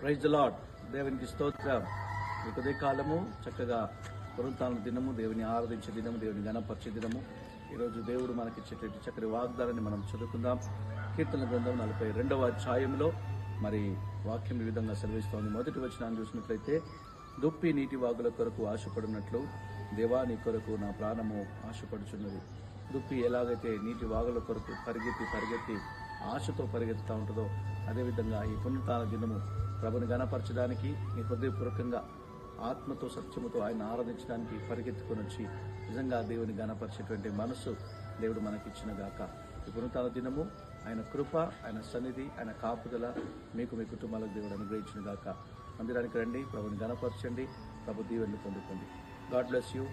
Praise the lord. దేవునికి స్తోత్రం. ఈ కొద్ది కాలము చక్కగా పునరుత్థాన దినము, దేవుని ఆరాధించే దినము, దేవుని ఘనపరిచే దినము. ఈరోజు దేవుడు మనకిచ్చేటువంటి చక్కటి వాగ్దానాన్ని మనం చదువుకుందాం. కీర్తన గ్రంథం 42వ అధ్యాయంలో మరి వాక్యం ఈ విధంగా సెలవిస్తోంది. మొదటి వచనాన్ని చూసినట్లయితే, దుప్పి నీటి వాగుల కొరకు ఆశపడినట్లు దేవా నీ కొరకు నా ప్రాణము ఆశపడుచున్నది. దుప్పి ఎలాగైతే నీటి వాగుల కొరకు పరిగెత్తి ఆశతో పరిగెత్తుతూ ఉంటుందో, అదేవిధంగా ఈ పునరుత్థాన దినము ప్రభుని గణపరచడానికి, నీ హృదయపూర్వకంగా ఆత్మతో సత్యముతో ఆయన ఆరాధించడానికి పరిగెత్తుకొని వచ్చి నిజంగా దేవుని గణపరిచేటువంటి మనస్సు దేవుడు మనకిచ్చిన గాక. ఈ పునరుత్థాన దినము ఆయన కృప, ఆయన సన్నిధి, ఆయన కాపుదల మీకు మీ కుటుంబాలకు దేవుడు అనుగ్రహించిన గాక. మందిరానికి రండి, ప్రభుని గణపరచండి, ప్రభు దీవెనలు పొందుకోండి. God bless you.